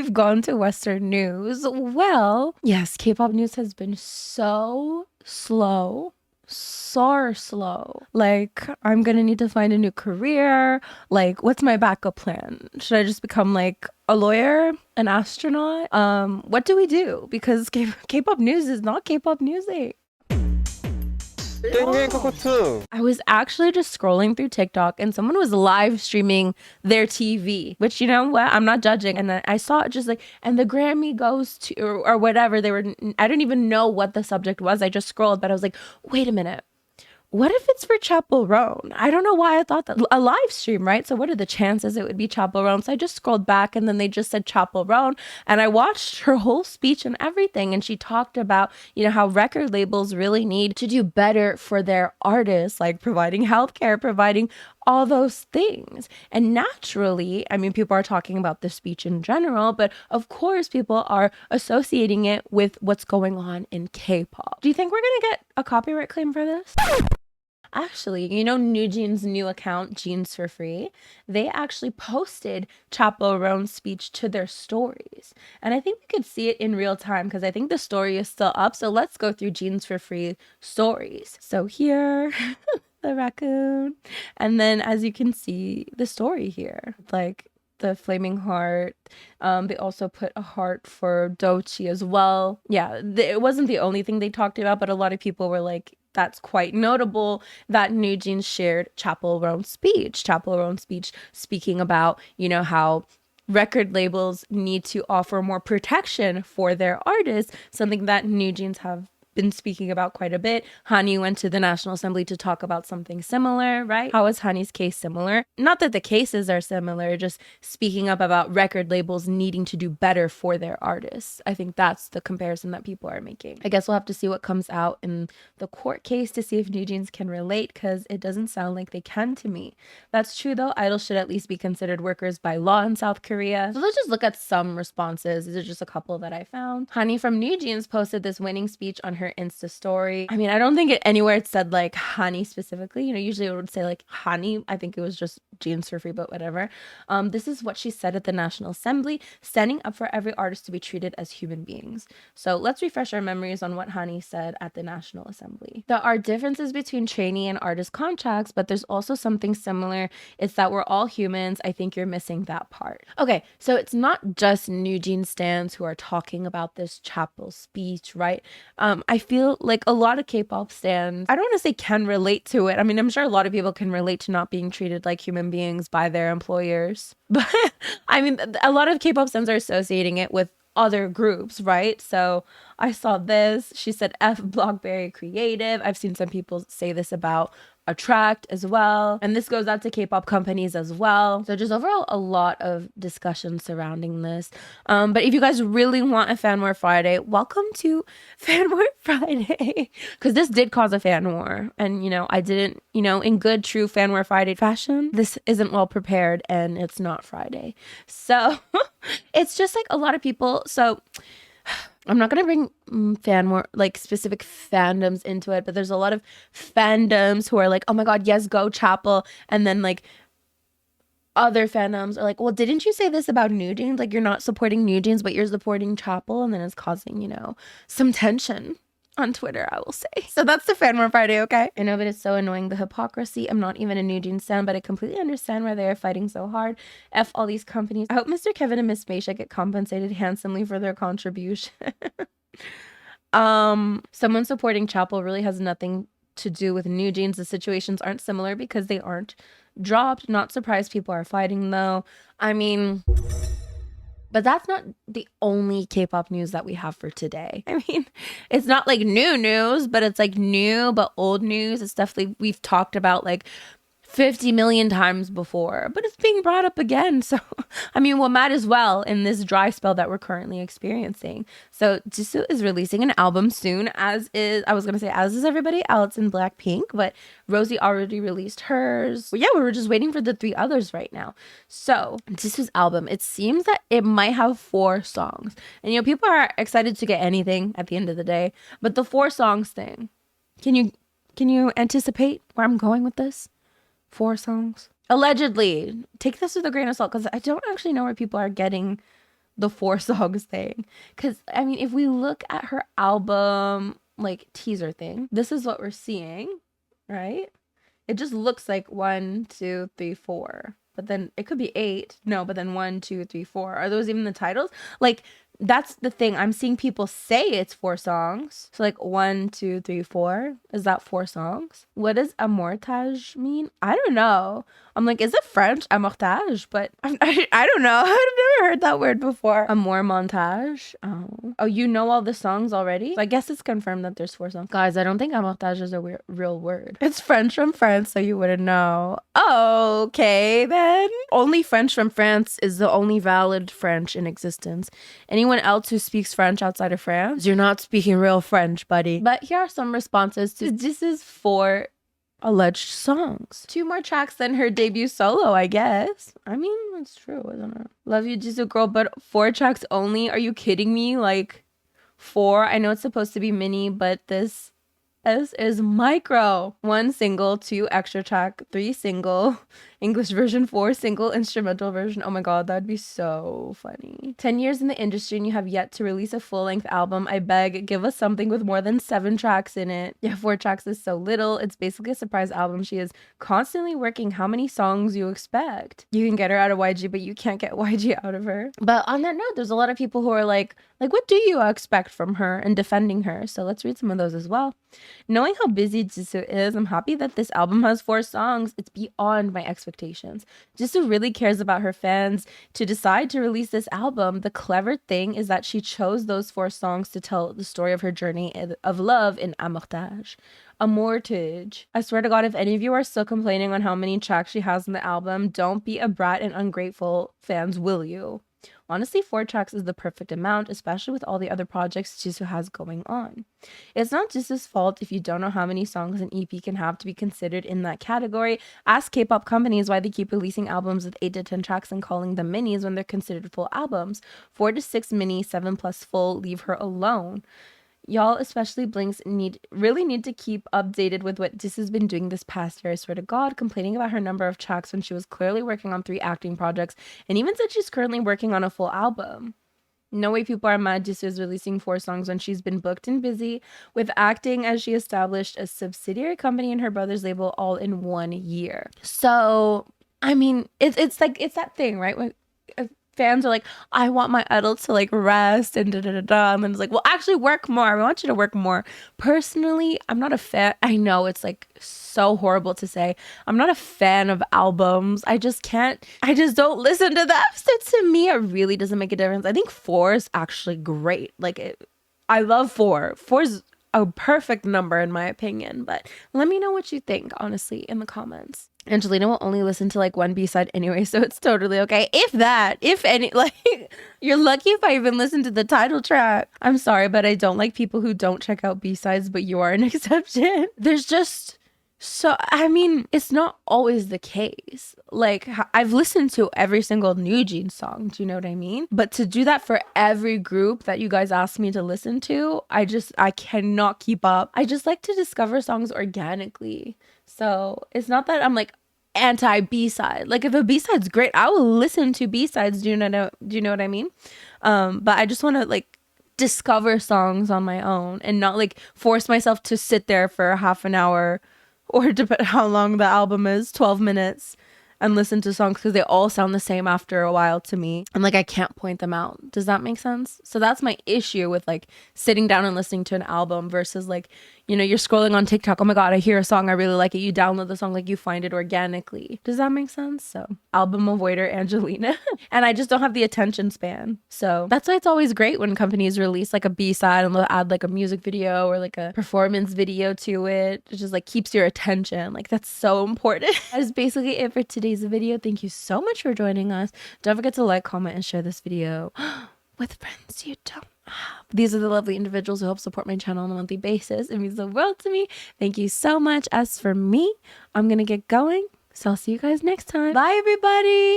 we've gone to Western news. Well, yes, K-pop news has been so slow. So slow. Like, I'm gonna need to find a new career. Like, what's my backup plan? Should I just become like a lawyer, an astronaut? What do we do? Because K-pop news is not K-pop music. I was actually just scrolling through TikTok and someone was live streaming their TV, which, you know what, I'm not judging. And then I saw it just like, and the Grammy goes to, or whatever. I didn't even know what the subject was. I just scrolled, but I was like, wait a minute. What if it's for Chappell Roan? I don't know why I thought that. A live stream, right? So what are the chances it would be Chappell Roan? So I just scrolled back and then they just said Chappell Roan. And I watched her whole speech and everything. And she talked about, you know, how record labels really need to do better for their artists, like providing healthcare, providing all those things. And naturally, I mean, people are talking about the speech in general, but of course people are associating it with what's going on in K-pop. Do you think we're gonna get a copyright claim for this? Actually, you know, NewJeans' new account, Jeans for Free, they actually posted Chappell Roan's speech to their stories. And I think we could see it in real time because I think the story is still up. So let's go through Jeans for Free stories. So here, the raccoon. And then as you can see, the story here, like the flaming heart. They also put a heart for Doechii as well. Yeah, it wasn't the only thing they talked about, but a lot of people were like, that's quite notable that NewJeans shared Chappell Roan's speech. Chappell Roan's speech speaking about, you know, how record labels need to offer more protection for their artists, something that NewJeans have been speaking about quite a bit. Hani went to the National Assembly to talk about something similar, right? How is Hani's case similar? Not that the cases are similar, just speaking up about record labels needing to do better for their artists. I think that's the comparison that people are making. I guess we'll have to see what comes out in the court case to see if NewJeans can relate, because it doesn't sound like they can to me. That's true though. Idols should at least be considered workers by law in South Korea. So let's just look at some responses. These are just a couple that I found. Hani from NewJeans posted this winning speech on her Insta story. I mean, I don't think anywhere it said like Hani specifically. You know, usually it would say like Hani. I think it was just Jeans for Free, but whatever. This is what she said at the National Assembly, standing up for every artist to be treated as human beings. So let's refresh our memories on what Hani said at the National Assembly. There are differences between trainee and artist contracts, but there's also something similar. It's that we're all humans. I think you're missing that part. Okay, so it's not just NewJeans stans who are talking about this Chappell speech, right? I feel like a lot of K-pop stans, I don't want to say can relate to it. I mean, I'm sure a lot of people can relate to not being treated like human beings by their employers. But I mean, a lot of K-pop stans are associating it with other groups, right? So I saw this. She said F Blockberry Creative. I've seen some people say this about Attract as well. And this goes out to K-pop companies as well. So just overall a lot of discussion surrounding this. But if you guys really want a fan war Friday, welcome to Fan War Friday. Because this did cause a fan war. And, you know, I didn't, you know, in good, true Fan War Friday fashion, this isn't well prepared and it's not Friday. So it's just like a lot of people. So I'm not going to bring fan war, like specific fandoms into it, but there's a lot of fandoms who are like, oh my God, yes, go Chappell. And then like other fandoms are like, well, didn't you say this about NewJeans? Like you're not supporting NewJeans, but you're supporting Chappell. And then it's causing, you know, some tension on Twitter, I will say. So that's the Fan War Friday, okay? I know, but it's so annoying, the hypocrisy. I'm not even a NewJeans stan, but I completely understand why they are fighting so hard. F all these companies. I hope Mr. Kevin and Miss Meisha get compensated handsomely for their contribution. Someone supporting Chappell really has nothing to do with NewJeans. The situations aren't similar because they aren't dropped. Not surprised people are fighting though. I mean, but that's not the only K-pop news that we have for today. I mean, it's not like new news, but it's like new but old news. It's stuff like we've talked about like 50 million times before, but it's being brought up again. So, I mean, well, might as well in this dry spell that we're currently experiencing. So Jisoo is releasing an album soon, as is everybody else in Blackpink, but Rosie already released hers. Well, yeah, we were just waiting for the 3 others right now. So Jisoo's album, it seems that it might have 4 songs. And, you know, people are excited to get anything at the end of the day, but the 4 songs thing, can you anticipate where I'm going with this? 4 songs allegedly. Take this with a grain of salt, because I don't actually know where people are getting the 4 songs thing. Because, I mean, if we look at her album, like, teaser thing, this is what we're seeing, right? It just looks like 1, 2, 3, 4. But then it could be 8. No, but then 1, 2, 3, 4. Are those even the titles? Like, that's the thing. I'm seeing people say it's 4 songs. So like 1, 2, 3, 4. Is that 4 songs? What does amortage mean? I don't know. I'm like, is it French? Amortage? But I don't know. I've never heard that word before. Amour montage. Oh, you know all the songs already? So I guess it's confirmed that there's 4 songs. Guys, I don't think amortage is a real word. It's French from France, so you wouldn't know. Okay, then. Only French from France is the only valid French in existence. Anyone else who speaks French outside of France, you're not speaking real French, buddy. But here are some responses to this is 4 alleged songs. 2 more tracks than her debut solo, I guess. I mean, that's true, isn't it? Love you, Jisoo girl, but 4 tracks only? Are you kidding me? Like, 4? I know it's supposed to be mini, but this is micro. 1 single, 2 extra track, 3 single, English version, 4 single, instrumental version. Oh my god, that'd be so funny. 10 years in the industry and you have yet to release a full-length album. I beg, give us something with more than 7 tracks in it. Yeah, 4 tracks is so little. It's basically a surprise album. She is constantly working. How many songs you expect? You can get her out of YG, but you can't get YG out of her. But on that note, there's a lot of people who are like, what do you expect from her, and defending her? So let's read some of those as well. Knowing how busy Jisoo is, I'm happy that this album has 4 songs. It's beyond my expectations. Jisoo really cares about her fans to decide to release this album. The clever thing is that she chose those 4 songs to tell the story of her journey of love in amortage. Amortage. I swear to God, if any of you are still complaining on how many tracks she has in the album, don't be a brat and ungrateful fans, will you? Honestly, 4 tracks is the perfect amount, especially with all the other projects Jisoo has going on. It's not Jisoo's fault if you don't know how many songs an EP can have to be considered in that category. Ask K-pop companies why they keep releasing albums with 8 to 10 tracks and calling them minis when they're considered full albums. 4 to 6 mini, 7 plus full, leave her alone. Y'all, especially Blinks, really need to keep updated with what Jisoo's been doing this past year. I swear to God, complaining about her number of tracks when she was clearly working on 3 acting projects, and even said she's currently working on a full album. No way people are mad Jisoo is releasing 4 songs when she's been booked and busy with acting, as she established a subsidiary company and her brother's label all in 1 year. So, I mean, it's that thing, right? When fans are like, I want my idol to like rest and da-da-da-da. And then it's like, well, actually work more. I want you to work more. Personally, I'm not a fan. I know it's like so horrible to say. I'm not a fan of albums. I just don't listen to them. So to me, it really doesn't make a difference. I think 4 is actually great. I love 4. 4 is a perfect number in my opinion, but let me know what you think, honestly, in the comments. Angelina will only listen to like 1 B-side anyway, so it's totally okay. If any, like, you're lucky if I even listen to the title track. I'm sorry, but I don't like people who don't check out B-sides, but you are an exception. There's just so, I mean, it's not always the case. Like, I've listened to every single NewJeans song, do you know what I mean? But to do that for every group that you guys asked me to listen to, I cannot keep up. I just like to discover songs organically. So it's not that I'm like anti B-side. Like, if a B-side's great, I will listen to B-sides. Do you know what I mean? But I just want to like discover songs on my own and not like force myself to sit there for half an hour, or depending how long the album is, 12 minutes, and listen to songs because they all sound the same after a while to me. And like, I can't point them out. Does that make sense? So that's my issue with like sitting down and listening to an album versus like, you know, you're scrolling on TikTok. Oh my God, I hear a song. I really like it. You download the song, like you find it organically. Does that make sense? So album avoider Angelina. And I just don't have the attention span. So that's why it's always great when companies release like a B-side and they'll add like a music video or like a performance video to it. It just like keeps your attention. Like, that's so important. That is basically it for today's video. Thank you so much for joining us. Don't forget to like, comment, and share this video with friends you don't have. These are the lovely individuals who help support my channel on a monthly basis. It means the world to me. Thank you so much. As for me, I'm gonna get going, so I'll see you guys next time. Bye, everybody.